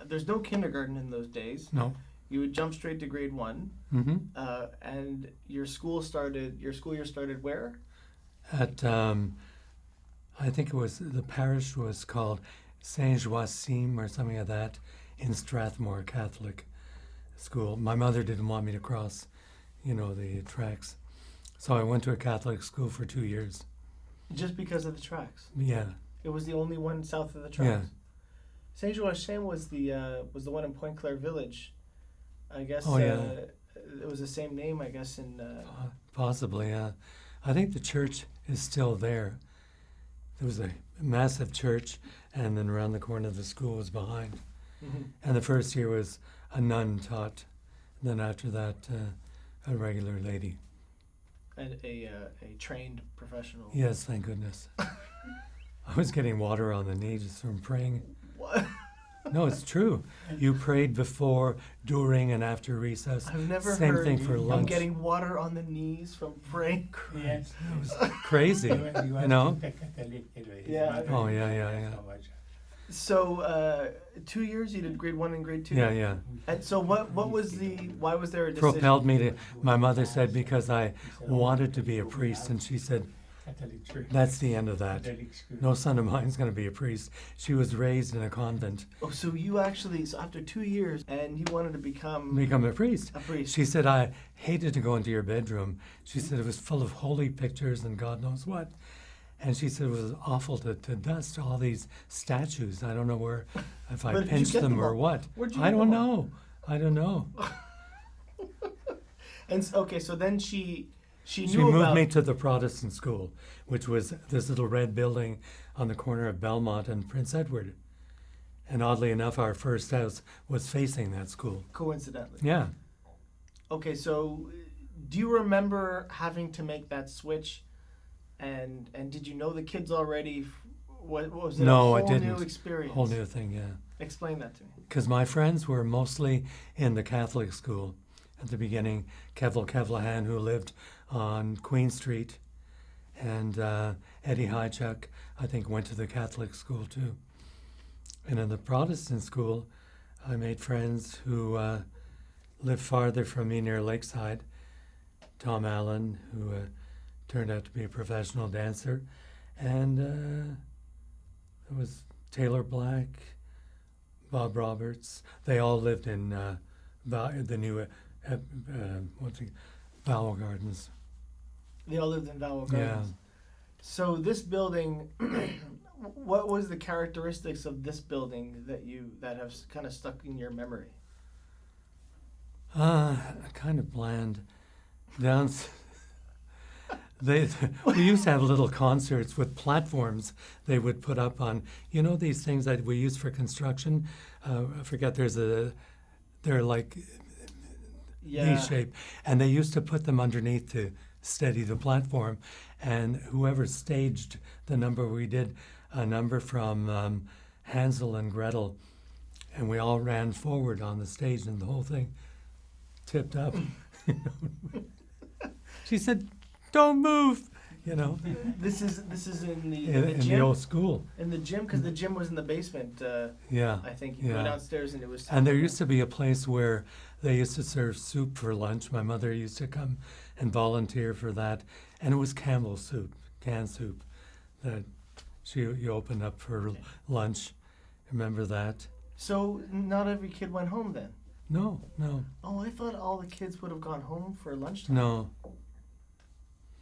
there's no kindergarten in those days. No. You would jump straight to grade 1. Mm-hmm. And your school year started where? At, I think it was, the parish was called Saint Joachim or something like that in Strathmore Catholic School. My mother didn't want me to cross, the tracks. So I went to a Catholic school for 2 years. Just because of the tracks? Yeah. It was the only one south of the tracks? Yeah. Saint Joachim was the one in Point Claire Village. I guess Oh, yeah. It was the same name, I guess, in... Possibly, yeah. I think the church is still there. There was a massive church, and then around the corner the school was behind. Mm-hmm. And the first year was a nun taught. Then after that, a regular lady. And a trained professional. Yes, thank goodness. I was getting water on the knee just from praying. What? No, it's true. You prayed before, during, and after recess. I've never Same heard thing for of lunch. getting water on the knees from praying. Yes. It was crazy, you know? Yeah. Oh, yeah. So 2 years you did grade 1 and grade 2? Yeah. And so why was there a decision? Propelled me to, my mother said, because I wanted to be a priest, and she said, that's the end of that. No son of mine's going to be a priest. She was raised in a convent. Oh, so you actually, after 2 years, and you wanted to become a priest. A priest. She said, I hated to go into your bedroom. She said it was full of holy pictures and God knows what. And she said it was awful to dust all these statues. I don't know if I pinched them or what. Where'd you I get don't them all? know. I don't know. And okay, so then she She knew moved about... me to the Protestant school, which was this little red building on the corner of Belmont and Prince Edward. And oddly enough, our first house was facing that school. Coincidentally. Yeah. Okay, so do you remember having to make that switch? And did you know the kids already? What was it? No, a I whole didn't. new experience? Whole new thing, yeah. Explain that to me. Because my friends were mostly in the Catholic school at the beginning. Kevil Kevlahan, who lived on Queen Street, and Eddie Hychuk, I think, went to the Catholic school too. And in the Protestant school, I made friends who lived farther from me near Lakeside. Tom Allen, who turned out to be a professional dancer, and there was Taylor Black, Bob Roberts. They all lived in the new Valois Gardens. They all lived in Valois Yeah. Gardens. So this building, what was the characteristics of this building that have kind of stuck in your memory? Kind of bland. We used to have little concerts with platforms they would put up on, these things that we use for construction. I forget, they're like V-shape, and they used to put them underneath to steady the platform. And whoever staged the number, we did a number from Hansel and Gretel, and we all ran forward on the stage, and the whole thing tipped up. She said, "Don't move," This is in the in gym? the old school. In the gym, because the gym was in the basement. Yeah. I think you go downstairs and it was. And there used to be a place where they used to serve soup for lunch. My mother used to come and volunteer for that, and it was Campbell's soup, canned soup, that you opened up for lunch. Remember that? So not every kid went home then? No. Oh, I thought all the kids would have gone home for lunchtime. No.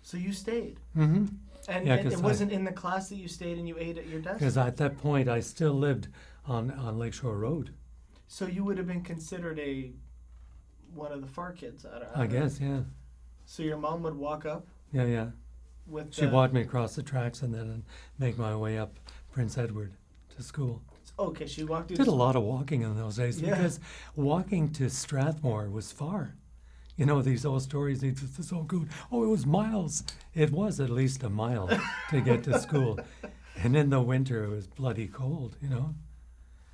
So you stayed? Mm-hmm. And, Yeah, and 'cause it wasn't in the class that you stayed and you ate at your desk? Because at that point, I still lived on Lakeshore Road. So you would have been considered one of the far kids? I guess, yeah. So your mom would walk up? Yeah. With She walked me across the tracks and then make my way up Prince Edward to school. Okay, she walked you. Did a lot of walking in those days because walking to Strathmore was far. These old stories, this is so good. Oh, it was miles. It was at least a mile to get to school. And in the winter, it was bloody cold,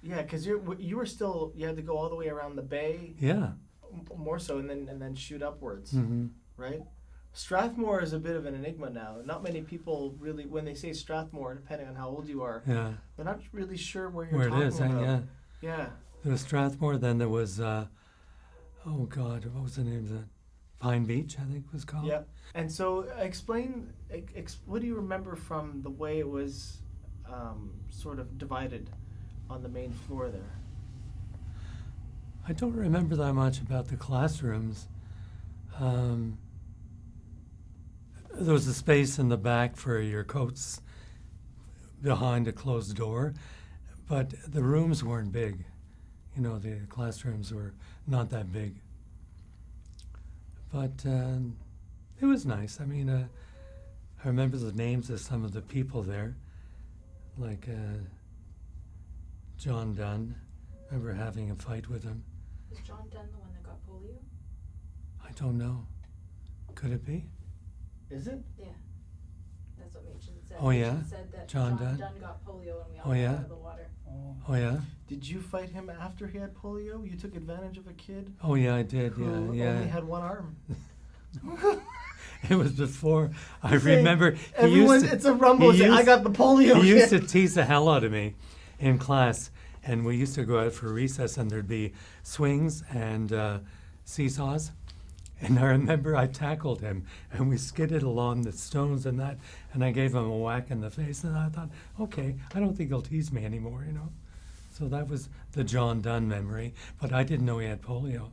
Yeah, because you were still, you had to go all the way around the bay. Yeah. More so, and then shoot upwards, Mm-hmm. right? Strathmore is a bit of an enigma now. Not many people really, when they say Strathmore, depending on how old you are, Yeah. they're not really sure where you're Where talking it is, about. yeah. Yeah. There was Strathmore. Then there was, oh God, what was the name of that? Pine Beach, I think it was called. Yeah. And so, explain. What do you remember from the way it was sort of divided on the main floor there? I don't remember that much about the classrooms. There was a space in the back for your coats behind a closed door, but the rooms weren't big. You know, the classrooms were not that big. But it was nice. I mean, I remember the names of some of the people there, like John Dunn. I remember having a fight with him. Was John Dunn the one that got polio? I don't know. Could it be? Is it? Yeah. That's what Machen said. Oh, yeah? Machen said that John John Dunn? Dunn got polio and we all Oh, got yeah? out of the water. Oh, yeah? Did you fight him after he had polio? You took advantage of a kid Oh, yeah, I did. who Yeah, only yeah. had one arm. It was before. I Say, remember he Everyone, used to, it's a rumble. he Say, I used- got the polio. he used to kid." tease the hell out of me in class, and we used to go out for recess, and there'd be swings and seesaws. And I remember I tackled him, and we skidded along the stones and that, and I gave him a whack in the face, and I thought, okay, I don't think he'll tease me anymore, you know. So that was the John Dunn memory, but I didn't know he had polio.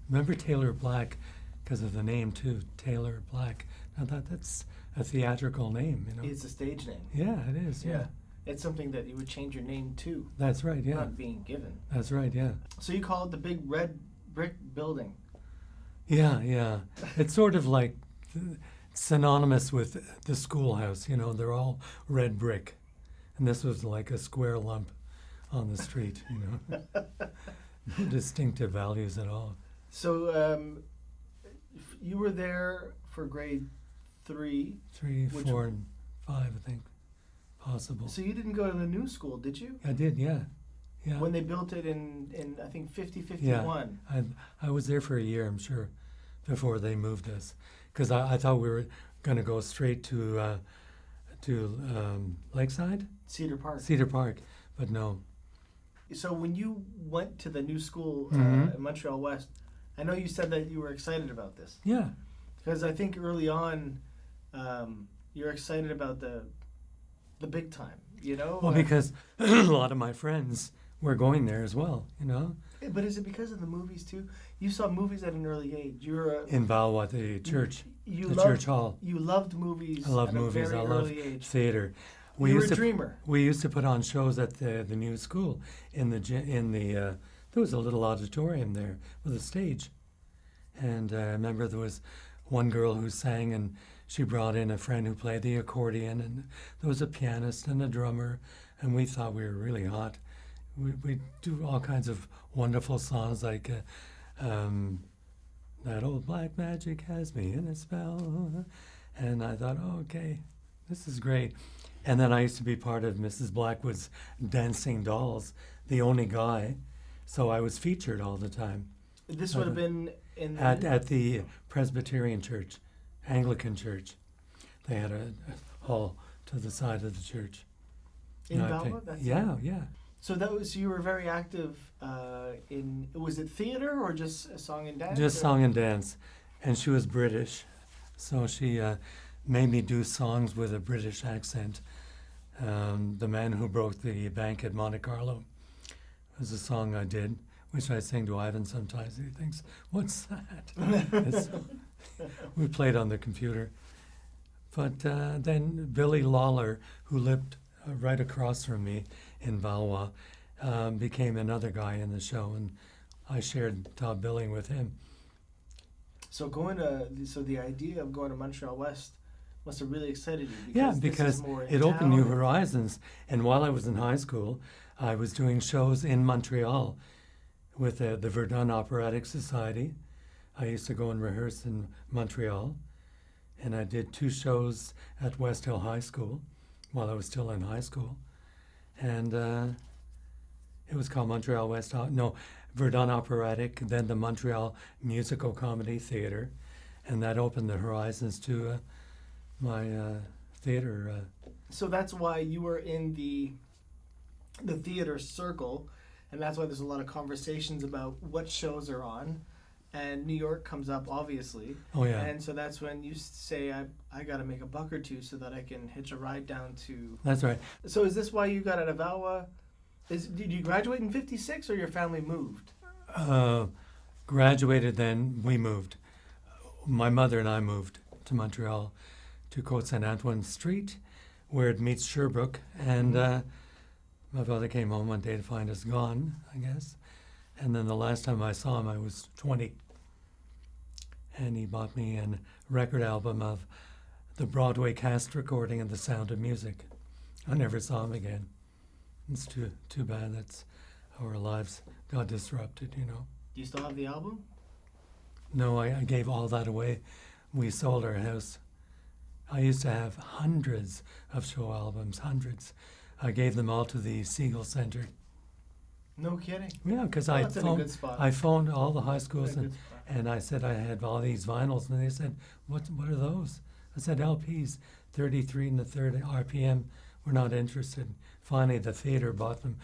Remember Taylor Black, because of the name too, Taylor Black. Now that's a theatrical name, you know. It's a stage name. Yeah, it is. Yeah. It's something that you would change your name to, That's right. Yeah. not being given. That's right. Yeah. So you call it the big red brick building. Yeah. Yeah. It's sort of like synonymous with the schoolhouse. You know, they're all red brick, and this was like a square lump on the street. You know, no distinctive values at all. So you were there for grade 3. 3, Which- 4, and 5, I think, possible. So you didn't go to the new school, did you? I did. Yeah. Yeah. When they built it in I think 51. I was there for a year, I'm sure, before they moved us, because I thought we were going to go straight to Lakeside, Cedar Park. Cedar Park, but no. So when you went to the new school Mhm. in Montreal West, I know you said that you were excited about this. Yeah, Because I think early on, you're excited about the big time, you know? well, because a lot of my friends were going there as well, you know, But is it because of the movies too? You saw movies at an early age. You're in Valois, the church, you the loved, church hall. You loved movies. I love at movies. A very I love early age. theater. You were a dreamer. We used to put on shows at the new school in the there was a little auditorium there with a stage, and I remember there was one girl who sang, and she brought in a friend who played the accordion, and there was a pianist and a drummer, and we thought we were really hot. We do all kinds of wonderful songs like that old black magic has me in a spell, and I thought, oh, okay, this is great. And then I used to be part of Mrs. Blackwood's Dancing Dolls, the only guy, so I was featured all the time This would have been in the at the Presbyterian Church, Anglican Church. They had a hall to the side of the church. in And I Valois. picked- That's yeah, yeah. So that was you were very active in. Was it theater or just a song and dance? Just or- song and dance. And she was British, so she made me do songs with a British accent. The Man Who Broke the Bank at Monte Carlo was a song I did, which I sing to Ivan sometimes. He thinks, what's that? It's- we played on the computer. But then Billy Lawler, who lived right across from me in Valois, became another guy in the show, and I shared top billing with him. So the idea of going to Montreal West must have really excited you. Yeah, this is because more in it opened new town. horizons. And while I was in high school, I was doing shows in Montreal with the Verdun Operatic Society. I used to go and rehearse in Montreal. And I did 2 shows at West Hill High School while I was still in high school. And it was called Montreal West, Verdun Operatic, then the Montreal Musical Comedy Theater. And that opened the horizons to my theater. So that's why you were in the theater circle, and that's why there's a lot of conversations about what shows are on, and New York comes up obviously. Oh yeah. And so that's when you say, I got to make a buck or two so that I can hitch a ride down to. That's right. So is this why you got out of Valois? Did you graduate in '56 or your family moved? Graduated, then we moved. My mother and I moved to Montreal, to Côte Saint Antoine Street, where it meets Sherbrooke. And my father came home one day to find us gone, I guess. And then the last time I saw him, I was 20. And he bought me a record album of the Broadway cast recording of The Sound of Music. I never saw him again. It's too bad. That's how our lives got disrupted, you know. Do you still have the album? No, I gave all that away. We sold our house. I used to have hundreds of show albums, hundreds. I gave them all to the Siegel Center. No kidding. Yeah, because Oh, that's in a good spot. I phoned all the high That's schools in a good spot. and I said I had all these vinyls, and they said, what are those? I said, LPs, 33 and the third RPM. We're not interested. Finally, the theater bought them,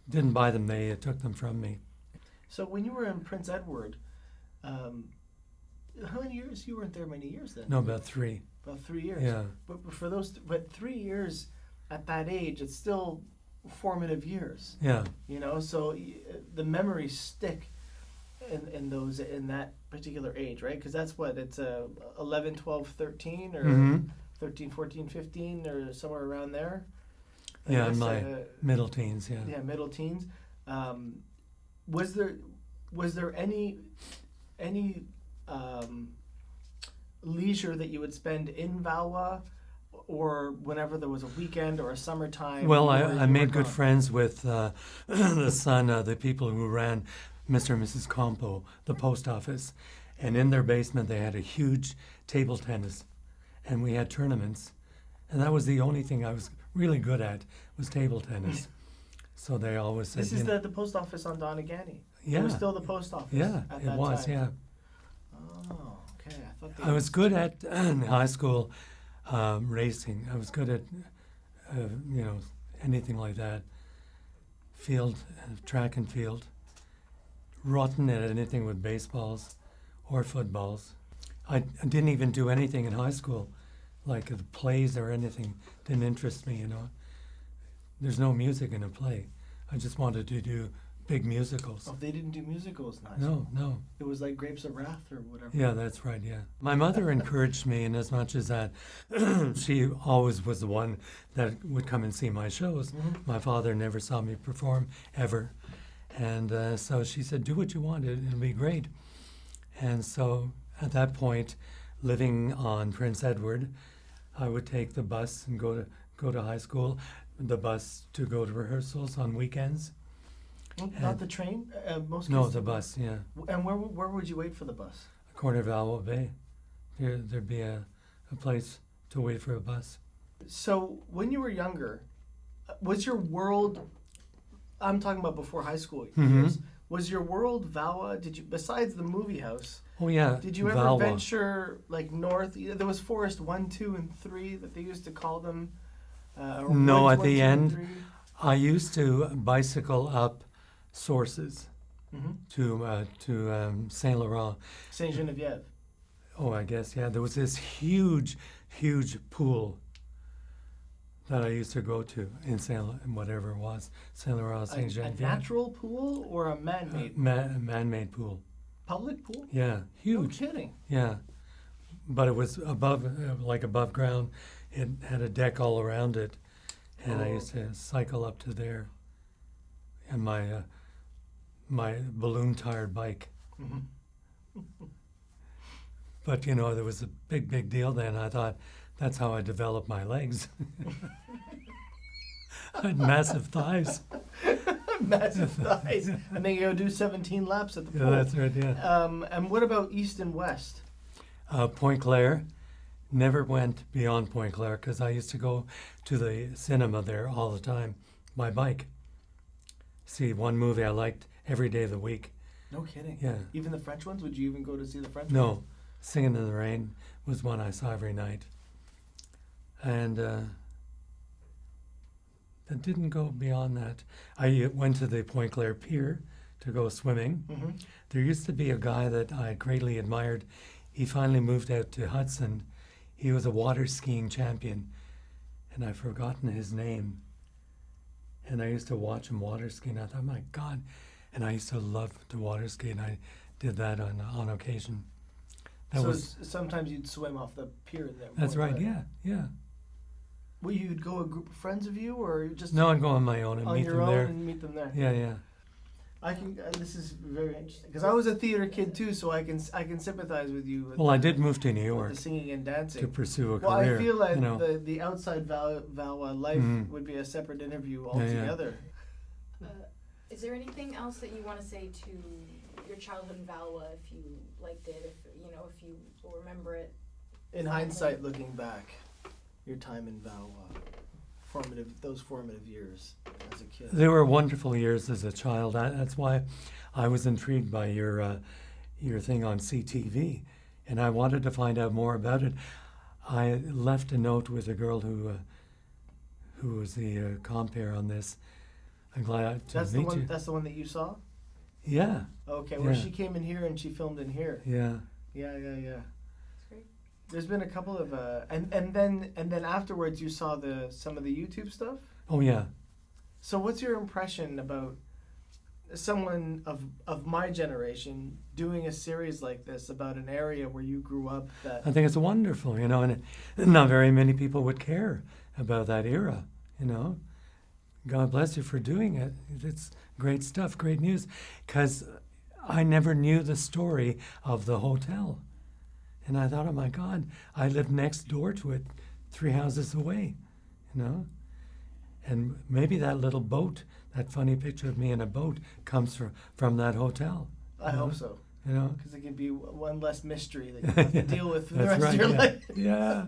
didn't buy them, they took them from me. So when you were in Prince Edward, how many years? You weren't there many years then. No, about 3. About 3 years. Yeah. But for those, but 3 years at that age, it's still formative years. Yeah. You know, so the memories stick in that particular age, right? Because that's what it's 11, 12, 13, or Mhm. 13, 14, 15, or somewhere around there. I Yeah, in guess, my middle teens, yeah. yeah, middle teens. Was there any leisure that you would spend in Valois, or whenever there was a weekend or a summertime? Well, you I were made good gone? friends with the son of the people who ran Mr. and Mrs. Compo, the post office. And in their basement, they had a huge table tennis. And we had tournaments. And that was the only thing I was really good at, was table tennis. So they always said, This is the post office on Donegani. yeah, It was still the post office. yeah, at it that was, time. yeah. Oh, okay. I thought they I was good at, in high school, racing. I was good at, anything like that. Field, track and field. Rotten at anything with baseballs or footballs. I didn't even do anything in high school, like the plays or anything. Didn't interest me, you know. There's no music in a play. I just wanted to do big musicals. Oh, they didn't do musicals in high No, school. no. It was like Grapes of Wrath or whatever. Yeah, that's right, yeah. My mother encouraged me in as much as that she always was the one that would come and see my shows. Mhm. My father never saw me perform, ever. And so she said, do what you want, it'll be great. And so at that point, living on Prince Edward, I would take the bus and go to high school, the bus to go to rehearsals on weekends. Not the train? Most No, kids- the bus, yeah. And where would you wait for the bus? Corner of Valois Bay. There'd be a place to wait for a bus. So when you were younger, was your world, I'm talking about before high school Mhm. years, was your world Valois? Did you, besides the movie house, Oh yeah, did you ever Valois. venture like north? There was Forest 1, 2, and 3 that they used to call them. Or No, Woods at 1, the 2, and end, I used to bicycle up Sources 3? Mhm. to Saint Laurent. Saint Geneviève. Oh, I guess, yeah. There was this huge pool that I used to go to in whatever it was, Saint Laurent, A Saint Geneviève. natural pool or a man-made Man-made pool. public pool? Yeah, No huge. kidding. Yeah, but it was above ground. It had a deck all around it, and I Oh. used to cycle up to there, and my balloon-tired bike. Mhm. But there was a big deal then. I thought that's how I developed my legs. I had massive thighs. Massive thighs. And then you go do 17 laps at the Yeah, pool. that's right. Yeah. And what about east and west? Point Claire. Never went beyond Point Claire because I used to go to the cinema there all the time by bike. See one movie I liked every day of the week. No kidding. Yeah. Even the French ones? Would you even go to see the French ones? No, Singing in the Rain was one I saw every night. And It didn't go beyond that. I went to the Point Claire Pier to go swimming. Mm-hmm. There used to be a guy that I greatly admired. He finally moved out to Hudson. He was a water skiing champion, and I've forgotten his name. And I used to watch him water ski, and I thought, my God. And I used to love to water ski, and I did that on occasion. That So was sometimes you'd swim off the pier there. that's right. Right? Yeah. Well, you'd go a group of friends of you, or just No, I'd go on my own and on meet your them own there. and meet them there. Yeah. I can. This is very interesting because I was a theater kid too, so I can sympathize with you. With Well, I did move to New with York the singing and dancing. to pursue a Well, career. I feel like you know. the outside Valois life Mhm. would be a separate interview Yeah, yeah. altogether. Is there anything else that you want to say to your childhood in Valois, if you liked it, if you remember it? In hindsight, looking back, your time in Valois, those formative years as a kid. They were wonderful years as a child. That's why I was intrigued by your thing on CTV, and I wanted to find out more about it. I left a note with a girl who was the compere on this. I'm glad to That's the meet one. you. That's the one that you saw. Yeah, Okay, where Yeah. she came in here and she filmed in here. yeah. Yeah. That's great. There's been a couple of and then afterwards you saw some of the YouTube stuff. Oh, yeah. So what's your impression about someone of my generation doing a series like this about an area where you grew up? That I think it's wonderful, and not very many people would care about that era, God bless you for doing it. It's great stuff, great news, because I never knew the story of the hotel. And I thought, oh my God, I lived next door to it, 3 houses away, And maybe that little boat, that funny picture of me in a boat, comes from that hotel. I hope so, You know? because it could be one less mystery that you have to deal with for the That's rest right, of your yeah. life. Yeah.